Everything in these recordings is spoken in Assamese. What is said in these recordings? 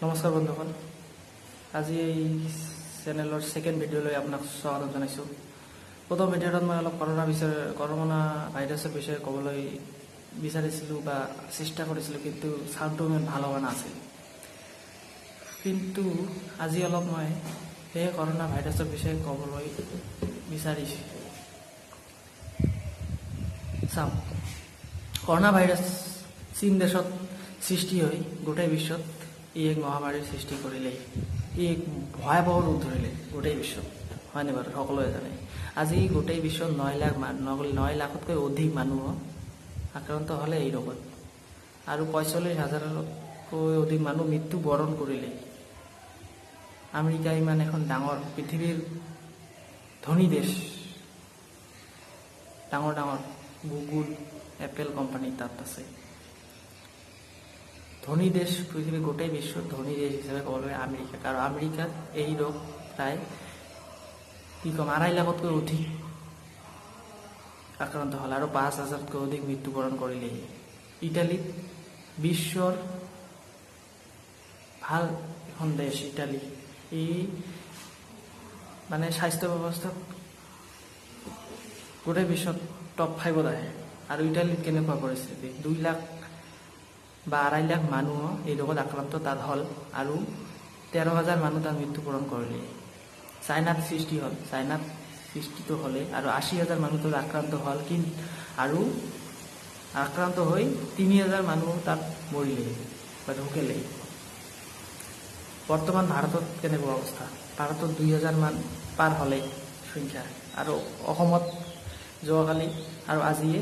নমস্কাৰ বন্ধুসকল, আজি এই চেনেলৰ ছেকেণ্ড ভিডিঅ'লৈ আপোনাক স্বাগতম জনাইছোঁ। প্ৰথম ভিডিঅ'টোত মই অলপ কৰোনা ভাইৰাছৰ বিষয়ে ক'বলৈ বিচাৰিছিলোঁ বা চেষ্টা কৰিছিলোঁ, কিন্তু চাউণ্ডটো ইমান ভাল হোৱা নাছিল। কিন্তু আজি অলপ মই সেই কৰোনা ভাইৰাছৰ বিষয়ে ক'বলৈ বিচাৰিছোঁ। চাওক, কৰোনা ভাইৰাছ চীন দেশত সৃষ্টি হৈ গোটেই বিশ্বত ই এক মহামাৰীৰ সৃষ্টি কৰিলে। ই এক ভয়াৱহ ৰূপ ধৰিলে গোটেই বিশ্বত, হয়নে বাৰু? সকলোৱে জানে। আজি গোটেই বিশ্বত 9 লাখতকৈ অধিক মানুহ আক্ৰান্ত হ'লে এই ৰোগত, আৰু 45,000তকৈ অধিক মানুহ মৃত্যুবৰণ কৰিলে। আমেৰিকা ইমান এখন ডাঙৰ পৃথিৱীৰ ধনী দেশ, ডাঙৰ গুগল, এপল কোম্পানী তাত আছে। ধনী দেশ, পৃথিৱীৰ গোটেই বিশ্বত ধনী দেশ হিচাপে ক'বলৈ আমেৰিকাক, আৰু আমেৰিকাত এই ৰোগ প্ৰায় 2.5 লাখতকৈ অধিক আক্ৰান্ত হ'ল, আৰু 5,000তকৈ অধিক মৃত্যুবৰণ কৰিলে। ইটালীত বিশ্বৰ ভাল এখন দেশ ইটালী, ই মানে স্বাস্থ্য ব্যৱস্থাত গোটেই বিশ্বত টপ 5ত আহে। আৰু ইটালীত কেনেকুৱা পৰিস্থিতি, 2 লাখ বা 2.5 লাখ মানুহ এই ৰোগত আক্ৰান্ত তাত হ'ল, আৰু 13,000 মানুহ তাত মৃত্যুবৰণ কৰিলে। চাইনাত সৃষ্টিটো হ'লে আৰু 80,000 মানুহ তাত আক্ৰান্ত হ'ল, আৰু আক্ৰান্ত হৈ 3,000 মানুহ তাত মৰিলে বা ঢুকিলে। বৰ্তমান ভাৰতত কেনেকুৱা অৱস্থা? ভাৰতত 2,000 মান পাৰ হ'লে সংখ্যা, আৰু অসমত যোৱাকালি আৰু আজিয়ে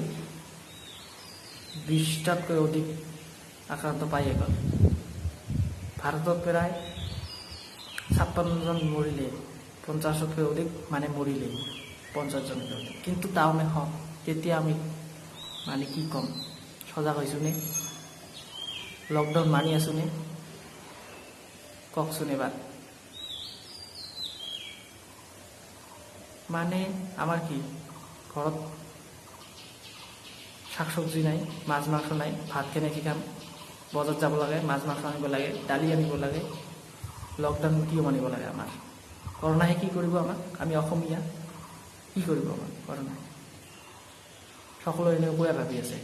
20টাতকৈ অধিক আক্ৰান্ত পাই গ'ল। ভাৰতত প্ৰায় 56জন মৰিলে, 50তকৈ অধিক মানে মৰিলে, 50জনকৈ অধিক। কিন্তু টাউন এখন তেতিয়া আমি মানে কি ক'ম, সজাগ হৈছোনে? লকডাউন মানি আছোনে? কওকচোন এবাৰ। মানে আমাৰ কি, ঘৰত শাক চব্জি নাই, মাছ মাংস নাই, ভাত কেনেকৈ খাম? বজাৰত যাব লাগে, মাছ মাংস আনিব লাগে, দালি আনিব লাগে। লকডাউন কিয় মানিব লাগে? আমাৰ কৰোণাহে কি কৰিব আমাক? আমি অসমীয়া, কি কৰিব আমাক কৰোণাই? সকলোৱে এনেকুৱাই ভাবি আছে।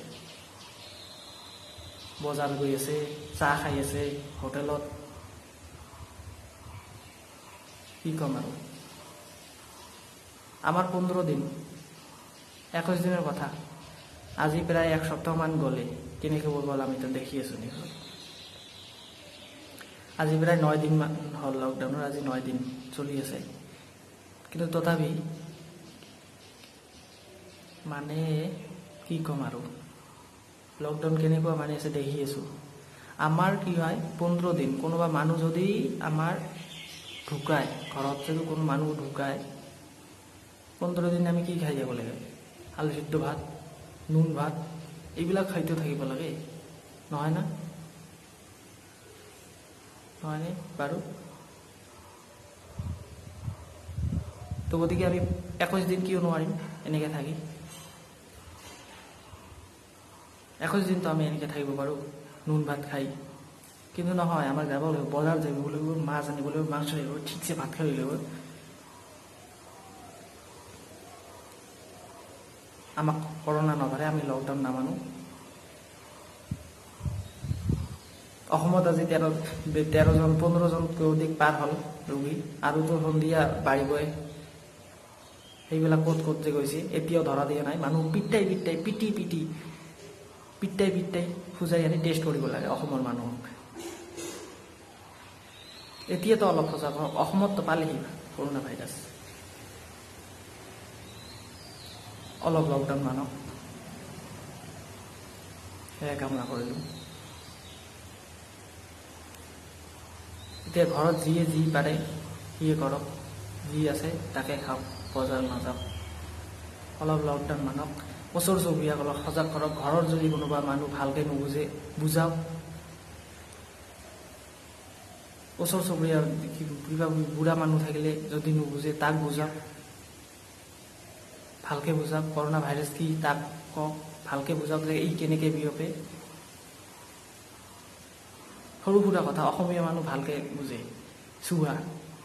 বজাৰ গৈ আছে, চাহ খাই আছে হোটেলত, কি ক'ম আৰু। আমাৰ 15 দিন, 21 দিনৰ কথা, আজি প্ৰায় 1 সপ্তাহমান গ'লে। কেনেকৈ গ'ল আমিতো দেখি আছোঁ নিউজত। আজি প্ৰায় 9 দিন মান হ'ল লকডাউনৰ, আজি 9 দিন চলি আছে। কিন্তু তথাপি মানে কি ক'ম আৰু, লকডাউন কেনেকুৱা মানি আছে দেখি আছোঁ। আমাৰ কি হয়, 15 দিন কোনোবা মানুহ যদি আমাৰ ঢুকায়, ঘৰত যদি কোনো মানুহ ঢুকায়, 15 দিন আমি কি খাই যাব লাগে? আলু সিদ্ধ ভাত, নুন ভাত, এইবিলাক খাইতো থাকিব লাগে, নহয় না? নহয়নে বাৰু? তো গতিকে আমি 21 দিন কিয় নোৱাৰিম এনেকৈ থাকি? 21 দিনতো আমি এনেকৈ থাকিব পাৰোঁ নুন ভাত খাই। কিন্তু নহয়, আমাৰ যাব লাগিব, বজাৰ যাব লাগিব, মাছ আনিব লাগিব, মাংস আনিব লাগিব, ঠিকছে ভাত খাই লাগিব। আমাক কৰোণা নধৰে, আমি লকডাউন নামানো। অসমত আজি 15জনতকৈ অধিক পাৰ হ'ল ৰোগী, আৰুতো সন্ধিয়া বাঢ়িবই। সেইবিলাক ক'ত যে গৈছে এতিয়াও ধৰা দিয়া নাই। মানুহ পিটাই খুজাই আনি টেষ্ট কৰিব লাগে অসমৰ মানুহক। এতিয়াতো অলপ সজাগ হওক, অসমততো পালেহি কৰোণা ভাইৰাছ। অলপ লকডাউন মানক, সেয়াই কামনা কৰিলোঁ। এতিয়া ঘৰত যিয়ে যি পাৰে সিয়ে কৰক, যি আছে তাকে খাওক, বজাৰ নাযাওক, অলপ লকডাউন মানক। ওচৰ চুবুৰীয়াসকলক সজাগ কৰক। ঘৰৰ যদি কোনোবা মানুহ ভালকৈ নুবুজে, বুজাওক। ওচৰ চুবুৰীয়াৰ কিবা বুঢ়া মানুহ থাকিলে যদি নুবুজে, তাক বুজাওক, ভালকৈ বুজাওক। কৰোণা ভাইৰাছ কি তাক কওক, ভালকৈ বুজাওক যে ই কেনেকৈ বিয়পে। সৰু সুৰা কথা অসমীয়া মানুহ ভালকৈ বুজে। চুৱা,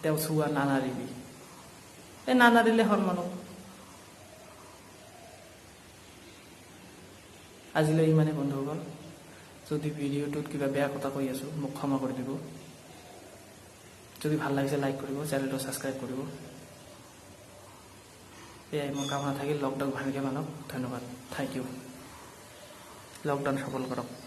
তেওঁ চুৱা নানাৰিবি, এই নানাৰিলে হ'ল মানুহ। আজিলৈ ইমানে বন্ধুসকল। যদি ভিডিঅ'টোত কিবা বেয়া কথা কৈ আছোঁ মোক ক্ষমা কৰি দিব। যদি ভাল লাগিছে লাইক কৰিব, চেনেলটো ছাবস্ক্ৰাইব কৰিব। এয়াই মোৰ কামনা থাকিল। লকডাউন ভালকৈ মানক। ধন্যবাদ। Thank U. লকডাউন সফল কৰক।